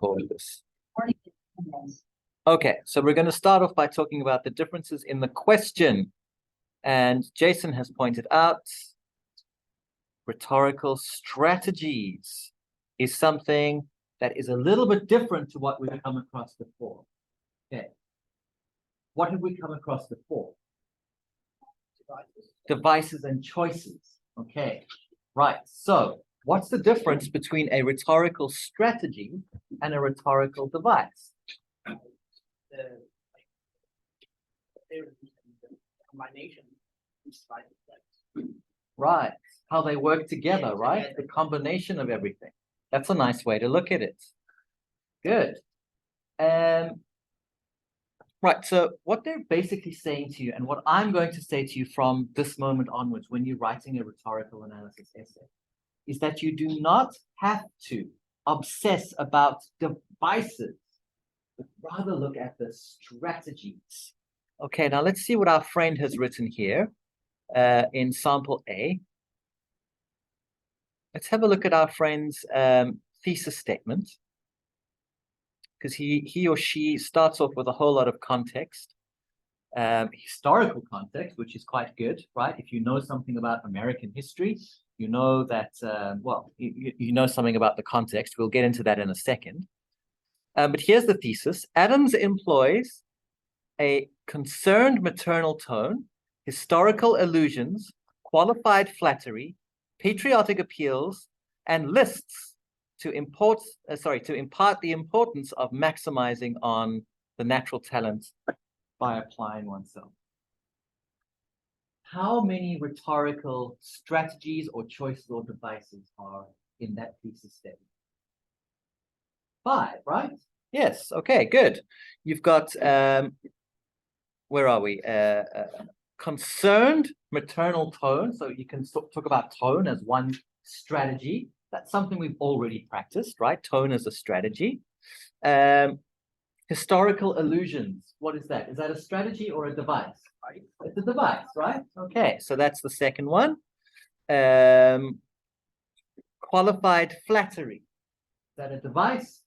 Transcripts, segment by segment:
record this. Okay, so we're going to start off by talking about the differences in the question. And Jason has pointed out rhetorical strategies is something that is a little bit different to what we've come across before. Okay. What have we come across before? Devices and choices. Okay, right. So what's the difference between a rhetorical strategy and a rhetorical device? Combination. Right. How they work together, right? The combination of everything. That's a nice way to look at it. Good. Right, so what they're basically saying to you, and what I'm going to say to you from this moment onwards when you're writing a rhetorical analysis essay, is that you do not have to obsess about devices, but rather look at the strategies. Okay, now let's see what our friend has written here in sample A. Let's have a look at our friend's thesis statement, because he or she starts off with a whole lot of context, historical context, which is quite good, right? If you know something about American history, you know that, you know something about the context. We'll get into that in a second. But here's the thesis. Adams employs a concerned maternal tone, historical allusions, qualified flattery, patriotic appeals, and lists to impart the importance of maximizing on the natural talent by applying oneself. How many rhetorical strategies or choices or devices are in that thesis statement? 5, right? Yes. Okay, good. You've got, where are we? Concerned maternal tone. So you can talk about tone as one strategy. That's something we've already practiced, right? Tone as a strategy. Historical allusions. What is that? Is that a strategy or a device? It's a device, right? Okay, so that's the second one. Qualified flattery. Is that a device?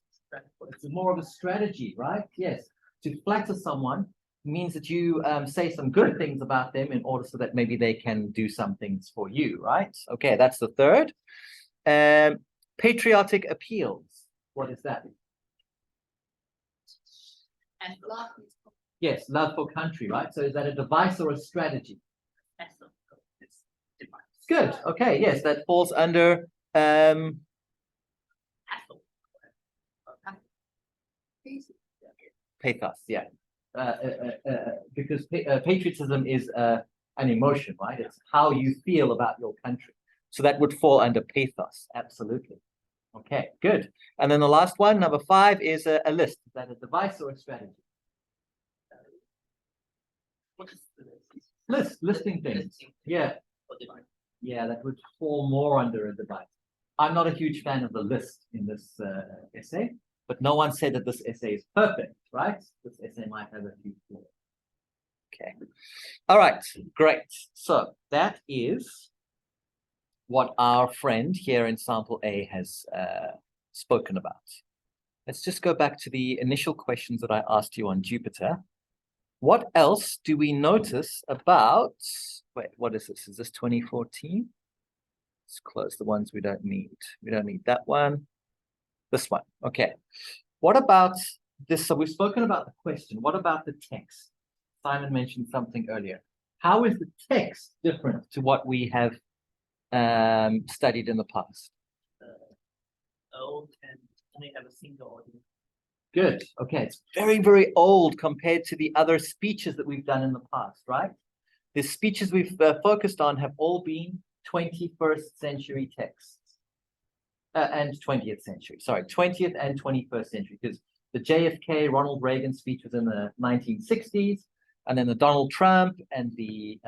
It's more of a strategy, right? Yes. To flatter someone means that you say some good things about them in order so that maybe they can do some things for you, right? Okay, that's the third. Patriotic appeals. What is that? And love. Yes, love for country, right? So is that a device or a strategy? It's device. Good. Okay, yes, that falls under pathos, yeah. Because patriotism is an emotion, right? It's how you feel about your country. So that would fall under pathos, absolutely. Okay, good. And then the last one, number 5, is a list. Is that a device or a strategy? Listing things. Yeah. Yeah, that would fall more under a device. I'm not a huge fan of the list in this essay, but no one said that this essay is perfect, right? This essay might have a few flaws. Okay. All right, great. So that is what our friend here in sample A has spoken about. Let's just go back to the initial questions that I asked you on Jupiter. What else do we notice about, wait, what is this? Is this 2014? Let's close the ones we don't need. We don't need that one. This one, okay. What about this? So we've spoken about the question. What about the text? Simon mentioned something earlier. How is the text different to what we have studied in the past? Old and only have a single audience. Good. Okay. It's very, very old compared to the other speeches that we've done in the past, right? The speeches we've focused on have all been 21st century texts and 20th century. Sorry, 20th and 21st century, because the JFK, Ronald Reagan speech was in the 1960s, and then the Donald Trump and the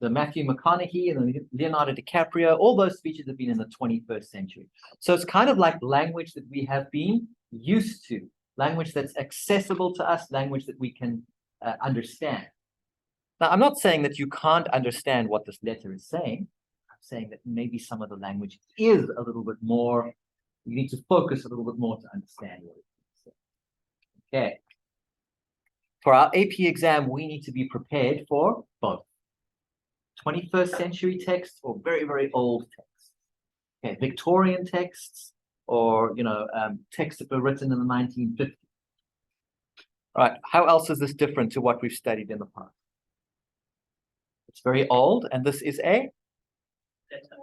Matthew McConaughey and the Leonardo DiCaprio, all those speeches have been in the 21st century. So it's kind of like language that we have been used to, language that's accessible to us, language that we can understand. Now, I'm not saying that you can't understand what this letter is saying. I'm saying that maybe some of the language is a little bit more You need to focus a little bit more to understand what it is. Okay. For our AP exam, we need to be prepared for both 21st century texts or very, very old texts. Okay, Victorian texts or, texts that were written in the 1950s. All right, how else is this different to what we've studied in the past? It's very old, and this is a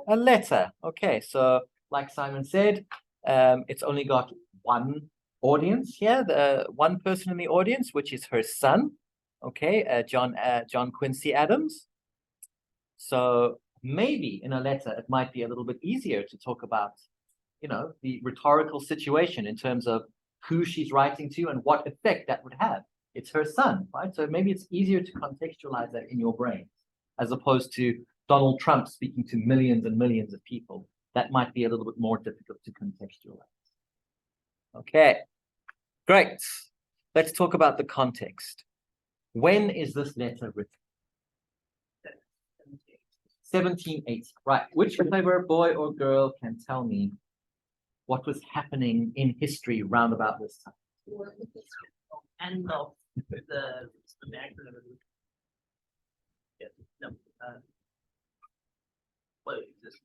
letter. Okay, so like Simon said, it's only got one audience here, the one person in the audience, which is her son. Okay, John Quincy Adams. So maybe in a letter, it might be a little bit easier to talk about, the rhetorical situation in terms of who she's writing to and what effect that would have. It's her son, right? So maybe it's easier to contextualize that in your brain as opposed to Donald Trump speaking to millions and millions of people. That might be a little bit more difficult to contextualize. Okay, great. Let's talk about the context. When is this letter written? 1780. Right. Which clever boy or girl can tell me what was happening in history round about this time? End of the American Revolution. Yeah, no. What is this?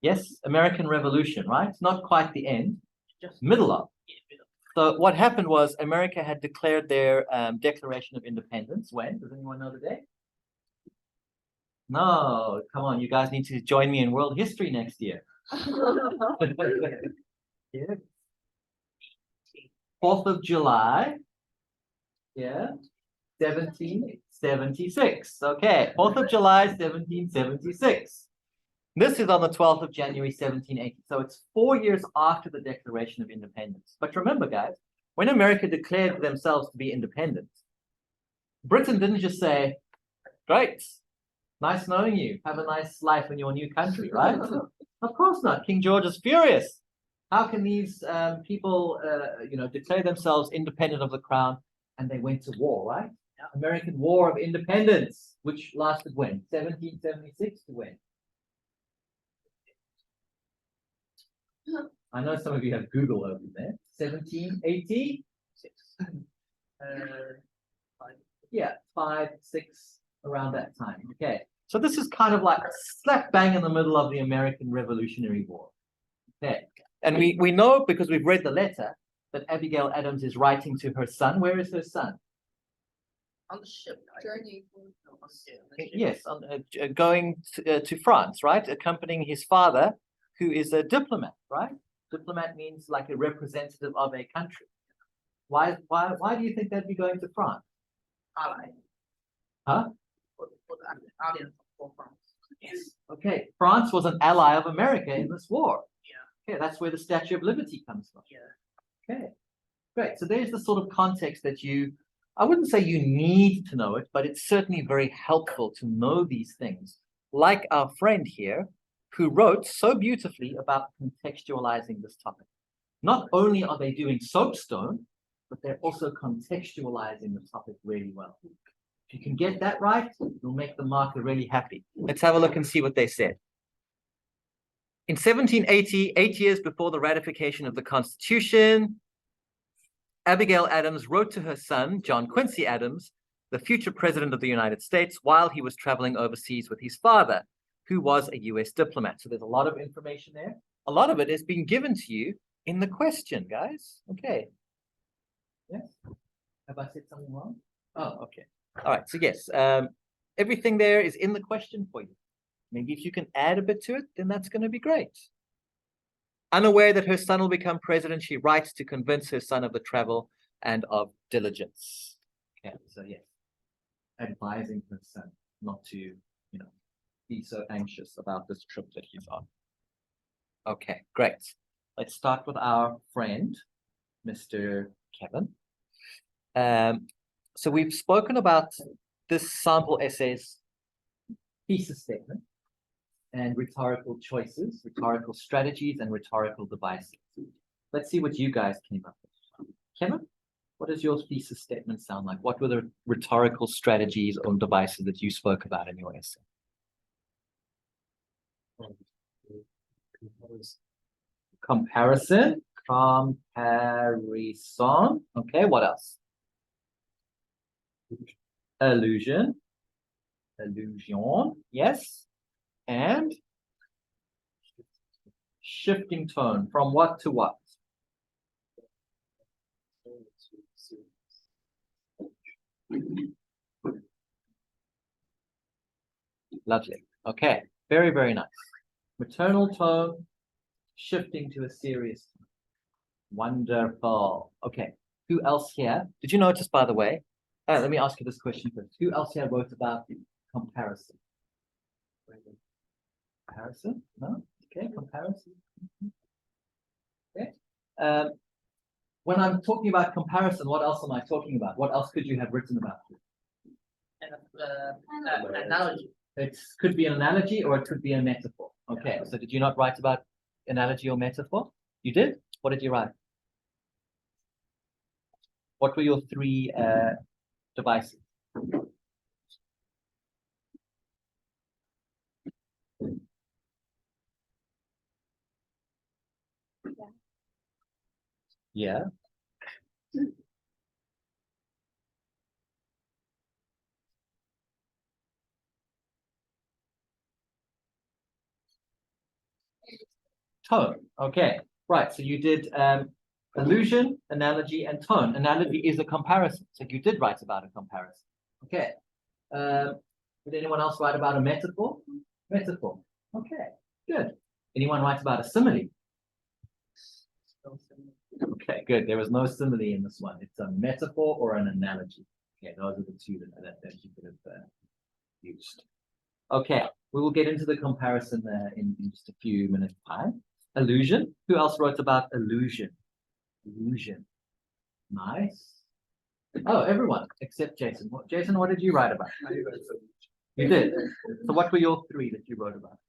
Yes, American Revolution, right? It's not quite the end, Just middle of. yeah, middle. So what happened was America had declared their Declaration of Independence. When? Does anyone know the date? No, come on, you guys need to join me in world history next year. Yeah. 4th of July. Yeah. 1776. Okay, 4th of July, 1776. This is on the 12th of January, 1780. So it's 4 years after the Declaration of Independence. But remember, guys, when America declared themselves to be independent, Britain didn't just say, great, nice knowing you, have a nice life in your new country, right? Of course not. King George is furious. How can these people, declare themselves independent of the crown? And they went to war, right? American War of Independence, which lasted when? 1776 to when? I know some of you have Google open there. 1786. Yeah, 5, 6, around that time. Okay. So this is kind of like slap bang in the middle of the American Revolutionary War. Okay. And we know because we've read the letter that Abigail Adams is writing to her son. Where is her son? On the ship. Journey. Yes, going to France, right? Accompanying his father, who is a diplomat, right? Diplomat means like a representative of a country. Why do you think they'd be going to France? Ally. Huh? For the alliance for France. Yes. Okay, France was an ally of America in this war. Yeah. Okay, that's where the Statue of Liberty comes from. Yeah. Okay, great. So there's the sort of context that I wouldn't say you need to know it, but it's certainly very helpful to know these things. Like our friend here, who wrote so beautifully about contextualizing this topic. Not only are they doing soapstone, but they're also contextualizing the topic really well. If you can get that right, you'll make the marker really happy. Let's have a look and see what they said. In 1780, 8 years before the ratification of the Constitution, Abigail Adams wrote to her son, John Quincy Adams, the future president of the United States, while he was traveling overseas with his father, who was a US diplomat. So there's a lot of information there. A lot of it is being given to you in the question, guys. Okay. Yes? Have I said something wrong? Oh, okay. All right. So yes, everything there is in the question for you. Maybe if you can add a bit to it, then that's going to be great. Unaware that her son will become president, she writes to convince her son of the travel and of diligence. Okay, so yes, advising her son not to, be so anxious about this trip that he's on. Okay, great. Let's start with our friend, Mr. Kevin. So we've spoken about this sample essay's thesis statement and rhetorical choices, rhetorical strategies, and rhetorical devices. Let's see what you guys came up with. Kevin, what does your thesis statement sound like? What were the rhetorical strategies or devices that you spoke about in your essay? Compose Comparison. Comparison. Okay, what else? Illusion. Illusion. Yes. And shifting tone. From what to what? Lovely. Okay. Very, very nice. Maternal tone, shifting to a serious tone. Wonderful. Okay. Who else here? Did you notice, by the way? Let me ask you this question first. Who else here wrote about comparison? Comparison? No? Okay, comparison. Okay. When I'm talking about comparison, what else am I talking about? What else could you have written about? Analogy. It could be an analogy or it could be a metaphor. Okay, so did you not write about analogy or metaphor? You did? What did you write? What were your three devices? Yeah. Tone. Okay. Right. So you did illusion, analogy, and tone. Analogy is a comparison. So you did write about a comparison. Okay. Did anyone else write about a metaphor? Metaphor. Okay. Good. Anyone write about a simile? Okay, good. There was no simile in this one. It's a metaphor or an analogy. Okay, those are the two that you could have used. Okay, we will get into the comparison in just a few minutes' time. Illusion. Who else wrote about illusion? Illusion. Nice. Oh, everyone except Jason. Jason, what did you write about? You did. So what were your three that you wrote about?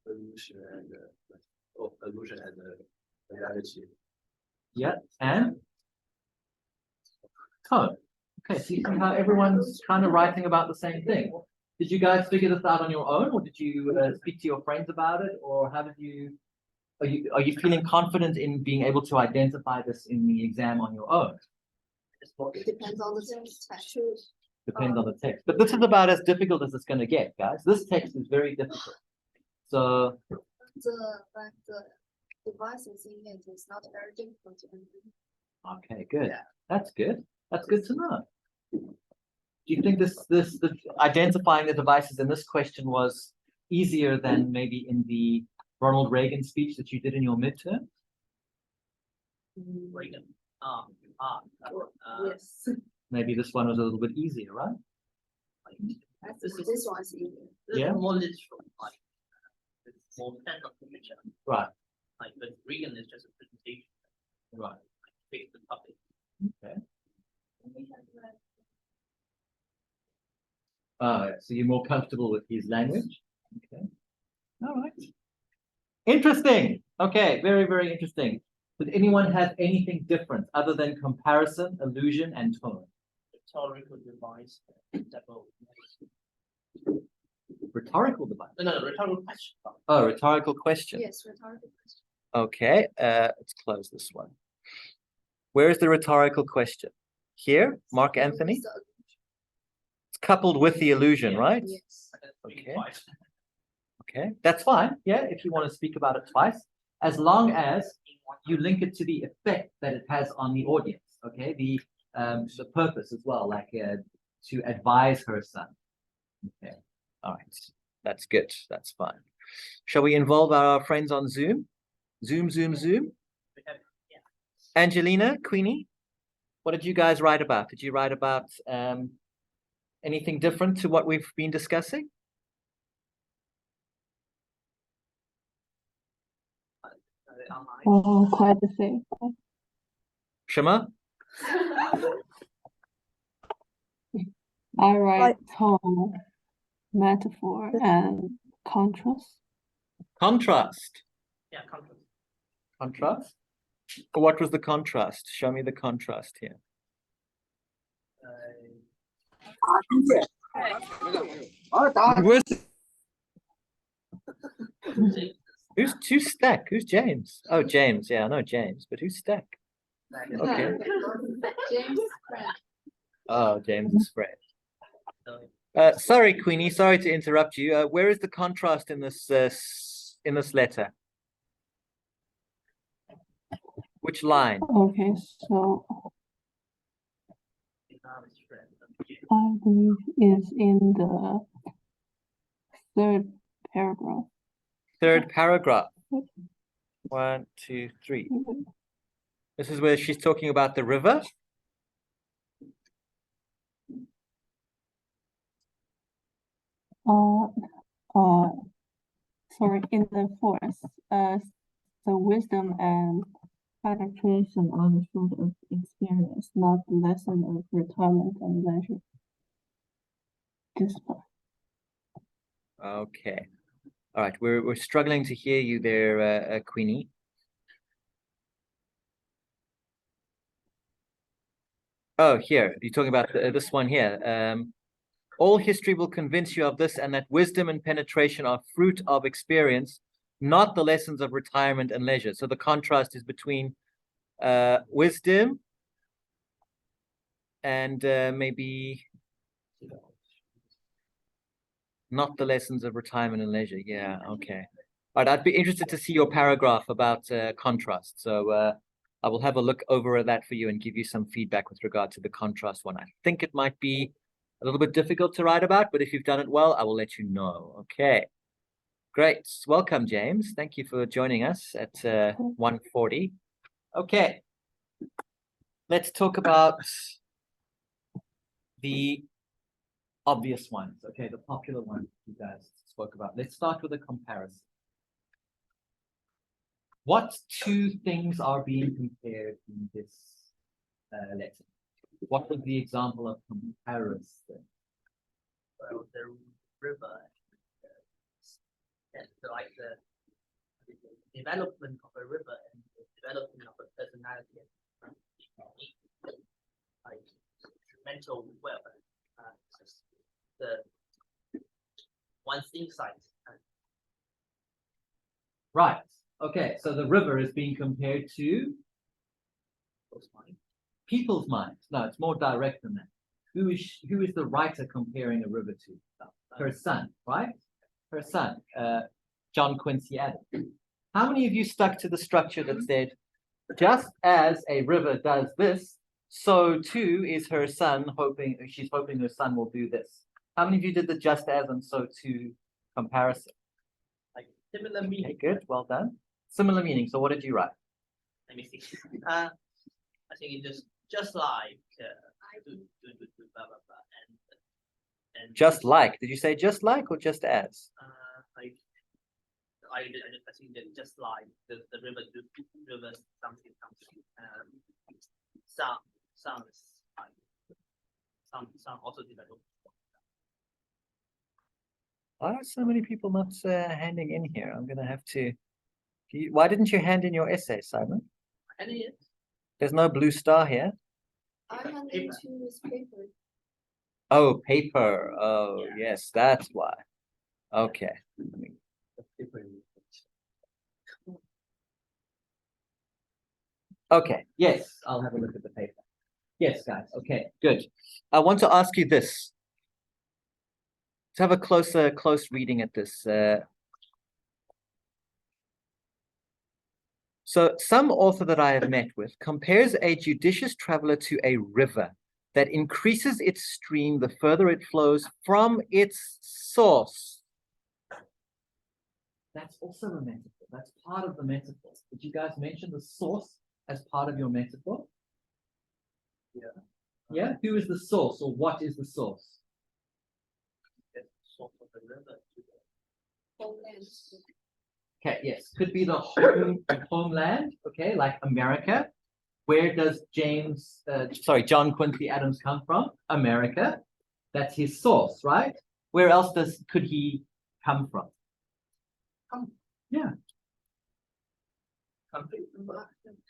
Illusion and reality. Yeah, and tone. Okay, so you see how everyone's kind of writing about the same thing. Did you guys figure this out on your own, or did you speak to your friends about it, or how did you? Are you feeling confident in being able to identify this in the exam on your own? It depends on the text. Depends on the text. But this is about as difficult as it's going to get, guys. This text is very difficult. So The devices in it is not very difficult to understand. okay, good. That's good. That's good to know. Do you think this identifying the devices in this question was easier than maybe in the Ronald Reagan speech that you did in your midterm? Reagan. Yes. Maybe this one was a little bit easier, right? This one's easier. Yeah. More literal, like it's more kind of picture. Right. Like, but Reagan is just a presentation. Right. Like, fix the topic. Okay. So you're more comfortable with his language? Okay. All right. Interesting. Okay, very, very interesting. Did anyone have anything different other than comparison, illusion, and tone? Rhetorical device. Rhetorical device. No, rhetorical question. Oh, rhetorical question. Yes, rhetorical question. Okay, let's close this one. Where is the rhetorical question? Here, Mark Anthony? It's coupled with the illusion, right? Yes. Okay. Okay, that's fine. Yeah, if you want to speak about it twice, as long as you link it to the effect that it has on the audience. Okay, the purpose as well, like to advise her son. Okay, all right, that's good. That's fine. Shall we involve our friends on Zoom? Zoom. Angelina, Queenie, what did you guys write about? Did you write about anything different to what we've been discussing? Oh, quite the same. Shema? I write tone, metaphor, and contrast. Contrast. Yeah, contrast. Contrast? What was the contrast? Show me the contrast here. Who's Stack? Who's James? Oh, James. Yeah, I know James, but who's Stack? Okay. James friend. Oh, James is friend. So, Sorry, Queenie. Sorry to interrupt you. Where is the contrast in this letter? Which line? Okay, so Adams friend. I believe is in the third paragraph. Third paragraph. 1, 2, 3. This is where she's talking about the river. Uh, uh, sorry, in the fourth, the wisdom and penetration are the fruit of experience, not the lesson of retirement and leisure. This part. Okay. All right. We're struggling to hear you there, Queenie. Oh, here. You're talking about this one here. All history will convince you of this, and that wisdom and penetration are fruit of experience, not the lessons of retirement and leisure. So the contrast is between wisdom and maybe not the lessons of retirement and leisure. Yeah, okay. All right, I'd be interested to see your paragraph about contrast. So I will have a look over that for you and give you some feedback with regard to the contrast one. I think it might be a little bit difficult to write about, but if you've done it well, I will let you know. Okay. Great. Welcome, James. Thank you for joining us at 1:40. Okay. Let's talk about the obvious ones. Okay, the popular ones you guys spoke about. Let's start with a comparison. What two things are being compared in this letter? What was the example of comparison? Well, the river and like the development of a river and the development of a personality, like mental well, the one's insight. Right. Okay, so the river is being compared to people's minds. No, it's more direct than that. Who is the writer comparing a river to? Her son, right? Her son, John Quincy Adams. How many of you stuck to the structure that said, just as a river does this, so too is her son she's hoping her son will do this? How many of you did the just as and so too comparison? Like similar meaning. Okay, good, well done. Similar meaning. So what did you write? Let me see. I think it just like blah blah blah and Just like. Did you say just like or just as? like I think that just like the river something some also develop. Why are so many people not handing in here? I'm going to have to. Why didn't you hand in your essay, Simon? And it There's no blue star here. I hand it to his paper. Oh, paper. Oh, Yeah. yes, that's why. Okay. Okay. Yes, I'll have a look at the paper. Yes, guys. Okay, good. I want to ask you this. Let's have a close reading at this. So some author that I have met with compares a judicious traveler to a river that increases its stream the further it flows from its source. That's also a metaphor. That's part of the metaphor. Did you guys mention the source as part of your metaphor? Yeah. Yeah? Who is the source, or what is the source? Source of the river. Homeland. Okay, yes, could be the homeland, okay, like America. Where does John Quincy Adams come from? America. That's his source, right? Where else could he come from? Yeah.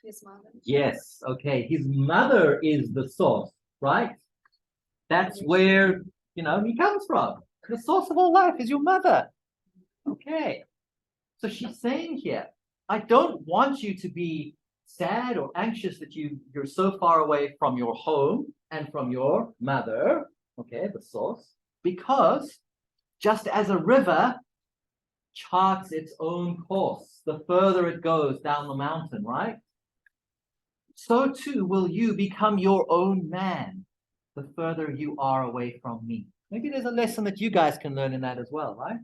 His mother. Yes, okay, his mother is the source, right? That's where, he comes from. The source of all life is your mother. Okay. So she's saying here, I don't want you to be sad or anxious that you're so far away from your home and from your mother, okay, the source, because just as a river charts its own course, the further it goes down the mountain, right? So too will you become your own man, the further you are away from me. Maybe there's a lesson that you guys can learn in that as well, right?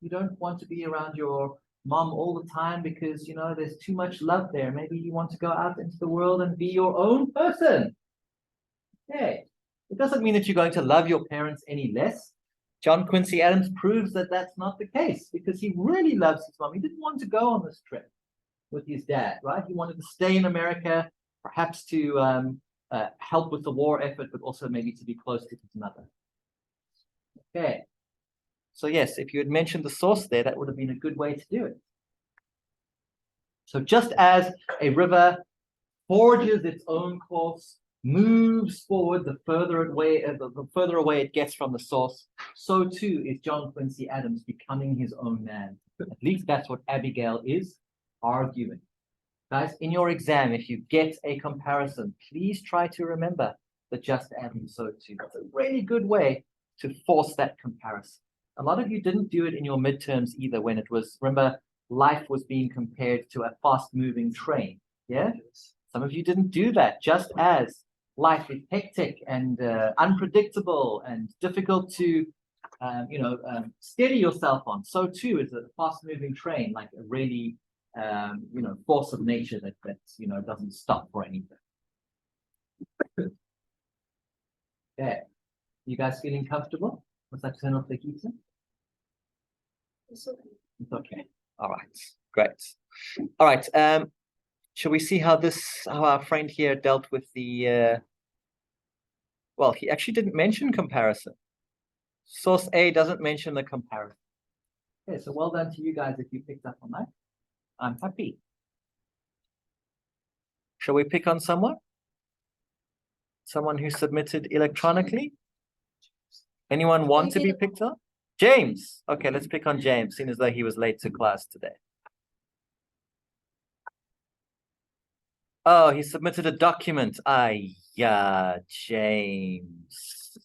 You don't want to be around your mom all the time because, you know, there's too much love there. Maybe you want to go out into the world and be your own person. Okay. It doesn't mean that you're going to love your parents any less. John Quincy Adams proves that that's not the case because he really loves his mom. He didn't want to go on this trip with his dad, right? He wanted to stay in America, perhaps to help with the war effort, but also maybe to be close to his mother. Okay. So yes, if you had mentioned the source there, that would have been a good way to do it. So just as a river forges its own course, moves forward the further away it gets from the source, so too is John Quincy Adams becoming his own man. At least that's what Abigail is arguing. Guys, in your exam, if you get a comparison, please try to remember the just and so too. That's a really good way to force that comparison. A lot of you didn't do it in your midterms either when it was, remember, life was being compared to a fast-moving train. Yeah? Some of you didn't do that, just as life is hectic and unpredictable and difficult to, steady yourself on. So too is a fast-moving train, like a really, force of nature that doesn't stop for anything. Okay, you guys feeling comfortable? Once I turn off the heater? It's okay. It's okay. All right, great. All right. Shall we see how our friend here dealt with the? Well, he actually didn't mention comparison. Source A doesn't mention the comparison. Okay, so well done to you guys if you picked up on that. I'm happy. Shall we pick on someone? Someone who submitted electronically? Anyone want to be picked up? James. Okay, let's pick on James, seeing as though he was late to class today. Oh, he submitted a document. Yeah, James.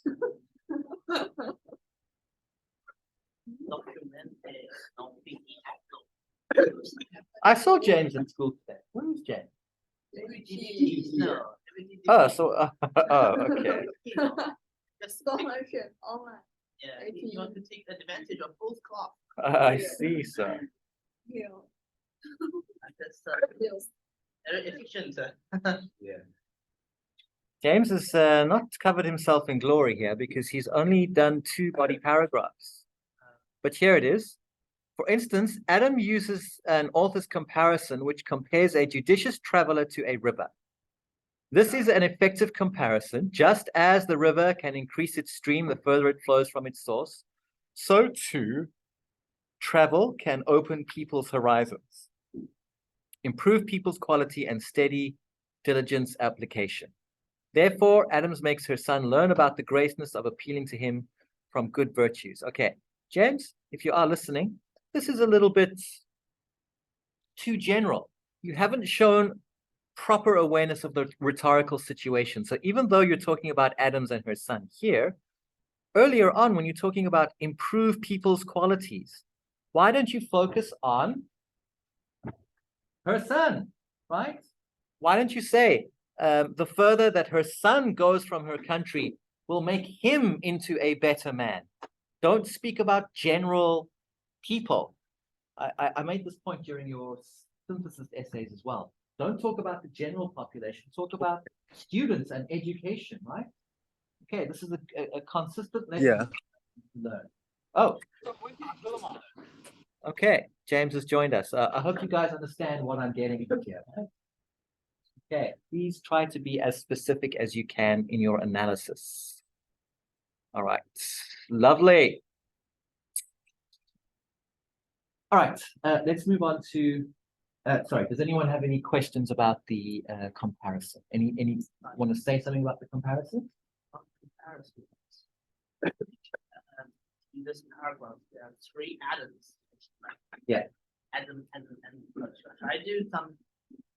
I saw James in school today. Where is James? No. Oh, so okay. Scholarship online. Yeah, you want to take advantage of both class. I see, sir. Yeah. That's Yes. very efficient. Yeah. James has not covered himself in glory here because he's only done 2 body paragraphs. But here it is. For instance, Adam uses an author's comparison which compares a judicious traveler to a river. This is an effective comparison. Just as the river can increase its stream the further it flows from its source, so too travel can open people's horizons, improve people's quality, and steady diligence application. Therefore, Adams makes her son learn about the graceness of appealing to him from good virtues. Okay, James, if you are listening, this is a little bit too general. You haven't shown proper awareness of the rhetorical situation. So even though you're talking about Adams and her son here, earlier on when you're talking about improve people's qualities, why don't you focus on her son, right? Why don't you say the further that her son goes from her country will make him into a better man? Don't speak about general people. I made this point during your synthesis essays as well. Don't talk about the general population. Talk about students and education, right? Okay, this is a consistent lesson. Yeah. Learn. Oh. Okay, James has joined us. I hope you guys understand what I'm getting at here. Right? Okay, please try to be as specific as you can in your analysis. All right, lovely. All right, let's move on to, sorry, does anyone have any questions about the comparison? Any want to say something about the comparison? In this paragraph, there are 3 Adams. Yeah. And I do some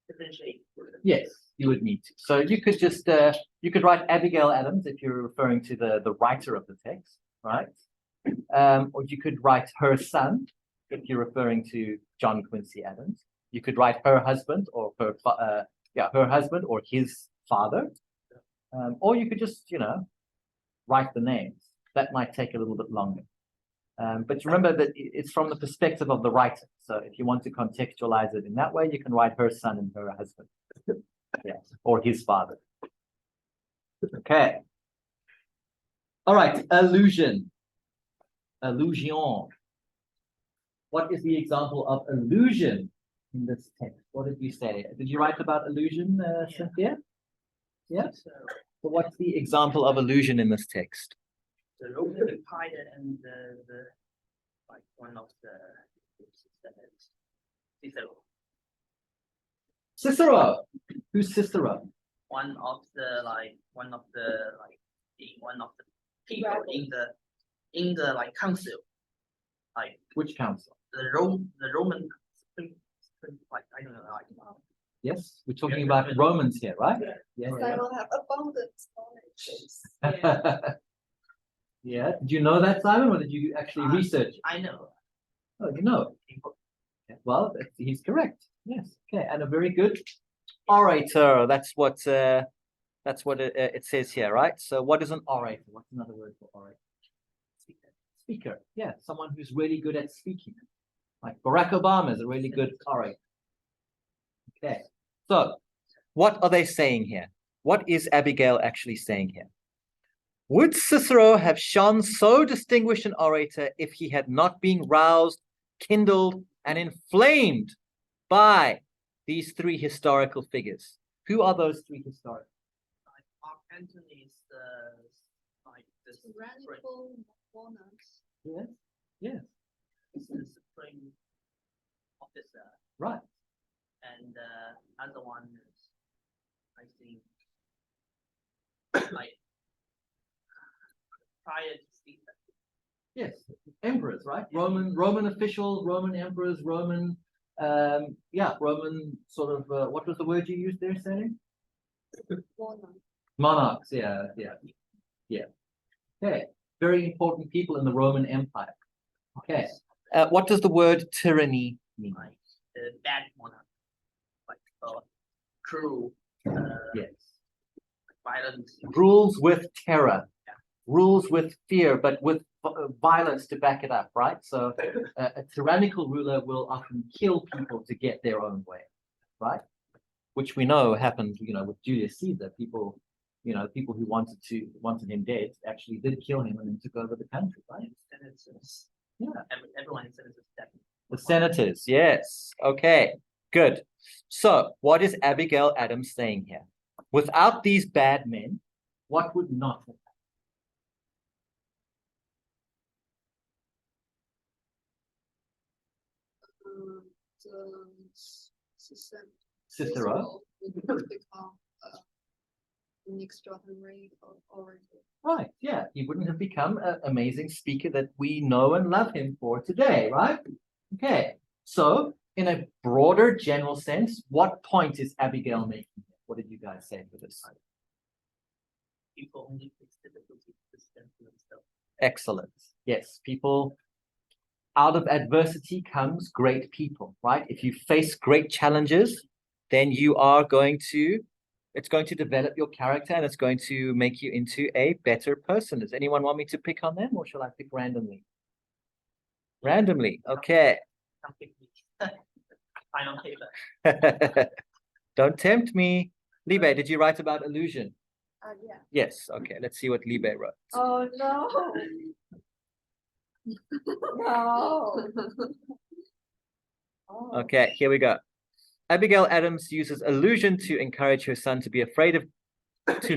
differentiate. Yes, you would need to. So you could just you could write Abigail Adams if you're referring to the writer of the text, right? Or you could write her son if you're referring to John Quincy Adams. You could write her husband or her husband or his father. Or you could just, write the names. That might take a little bit longer. But remember that it's from the perspective of the writer. So if you want to contextualize it in that way, you can write her son and her husband. Yeah, or his father. Okay. All right, allusion. Allusion. What is the example of allusion in this text? What did you say? Did you write about allusion, Cynthia? Yeah. So what's the example of allusion in this text? The Roman Empire and the like one of the Cicero. Cicero. Who's Cicero? One of the people in the like council, like Which council? the Roman like I don't know like Yes, we're talking about Romans here, right? Yeah. So I will have abundant knowledge. Yeah. Yeah. Did you know that, Simon, or did you actually research it? I know. Oh, you know. Okay, well, he's correct. Yes. Okay, and a very good orator. That's what it says here, right? So, what is an orator? What's another word for orator? Speaker. Yeah, someone who's really good at speaking. Like Barack Obama is a really good orator. Okay. So, what are they saying here? What is Abigail actually saying here? Would Cicero have shone so distinguished an orator if he had not been roused, kindled, and inflamed by these three historical figures? Who are those three historical? Like Mark Antony's like the Tyrannical monarchs. Yes. Yes. the supreme officer, Right. and other one is I think like prior to Caesar. Yes. Emperors, right? Roman officials, Roman emperors, Roman Roman sort of what was the word you used there, Sally? Monarch. Monarchs, yeah. Okay. Very important people in the Roman Empire. Okay. What does the word tyranny mean? Like the bad monarch, like cruel, Yes. violent. Rules with terror, rules with fear, but with violence to back it up, right? So a tyrannical ruler will often kill people to get their own way, right? Which we know happened, with Julius Caesar. People who wanted him dead actually did kill him and then took over the country, right? Senators. Yeah. Everyone in senators dead. The senators, yes. Okay, good. So what is Abigail Adams saying here? Without these bad men, what would not have happened? Cicero. Would become an extraordinary orator. Right, yeah. He wouldn't have become an amazing speaker that we know and love him for today, right? Okay. So, in a broader general sense, what point is Abigail making? What did you guys say for this? People only face difficulties to stand for themselves. Excellent. Yes, people, out of adversity comes great people, right? If you face great challenges, then it's going to develop your character and it's going to make you into a better person. Does anyone want me to pick on them, or shall I pick randomly? Randomly, okay. Something sign on paper. Don't tempt me. Libe, did you write about illusion? Yeah. Yes, okay. Let's see what Libe wrote. Oh no. No. Oh. Okay, here we go. Abigail Adams uses illusion to encourage her son to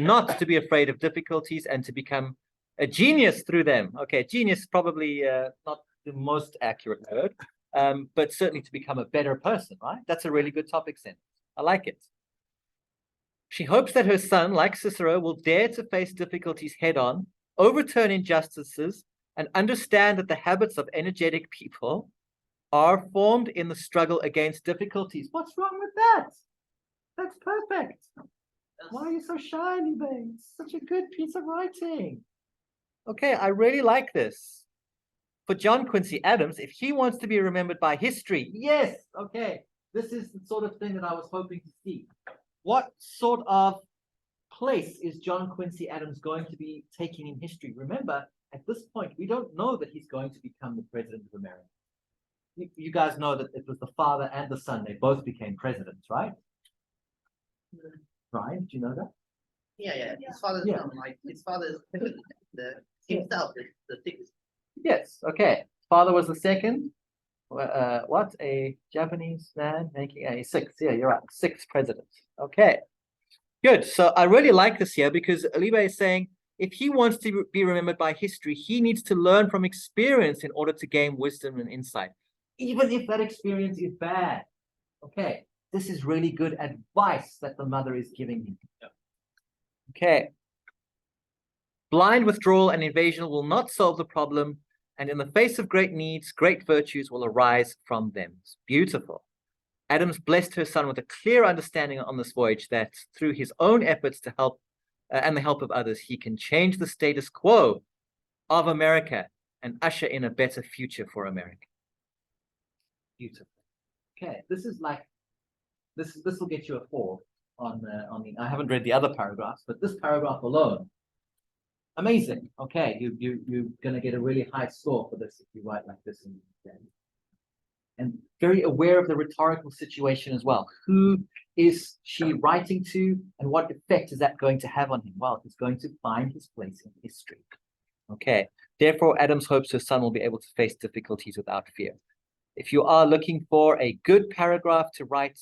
not to be afraid of difficulties and to become a genius through them. Okay, genius probably not the most accurate word, but certainly to become a better person, right? That's a really good topic sentence. I like it. She hopes that her son, like Cicero, will dare to face difficulties head on, overturn injustices, and understand that the habits of energetic people are formed in the struggle against difficulties. What's wrong with that? That's perfect. Why are you so shy, Libe? It's such a good piece of writing. Okay, I really like this. For John Quincy Adams, if he wants to be remembered by history, yes, okay, this is the sort of thing that I was hoping to see. What sort of place is John Quincy Adams going to be taking in history? Remember, at this point, we don't know that he's going to become the president of America. You guys know that it was the father and the son, they both became presidents, right? Brian, do you know that? Yeah. His father's Yeah. not like his father's the himself is the sixth. Yes, okay. Father was the second. What? A Japanese man making a sixth. Yeah, you're right. Sixth president. Okay. Good. So I really like this here because Libe is saying if he wants to be remembered by history, he needs to learn from experience in order to gain wisdom and insight, even if that experience is bad. Okay. This is really good advice that the mother is giving him. Okay. Blind withdrawal and invasion will not solve the problem, and in the face of great needs, great virtues will arise from them. It's beautiful. Adams blessed her son with a clear understanding on this voyage that through his own efforts to help and the help of others, he can change the status quo of America and usher in a better future for America. Beautiful. Okay, this is like this will get you a 4 on the I haven't read the other paragraphs, but this paragraph alone, amazing. Okay, you're gonna get a really high score for this if you write like this in the exam. And very aware of the rhetorical situation as well. Who is she writing to, and what effect is that going to have on him? Well, he's going to find his place in history. Okay, therefore, Adams hopes her son will be able to face difficulties without fear. If you are looking for a good paragraph to write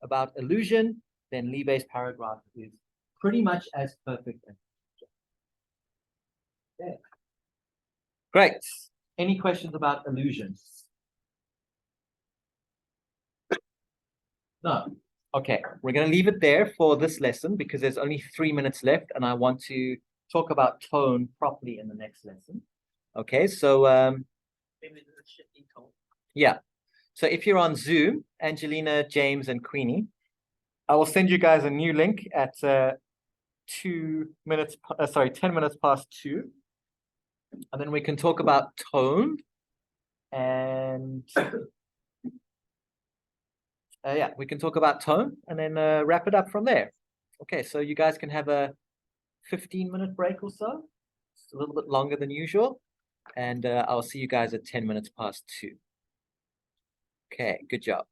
about illusion, then Libe's paragraph is pretty much as perfect as okay. Great. Any questions about illusions? No. Okay, we're going to leave it there for this lesson because there's only 3 minutes left and I want to talk about tone properly in the next lesson. Okay, so Maybe the shifting tone. yeah. So if you're on Zoom, Angelina, James, and Queenie, I will send you guys a new link at 10 minutes past 2. And then we can talk about tone and yeah, we can talk about tone and then wrap it up from there. Okay, so you guys can have a 15-minute break or so. It's a little bit longer than usual. And I'll see you guys at 10 minutes past 2. Okay, good job.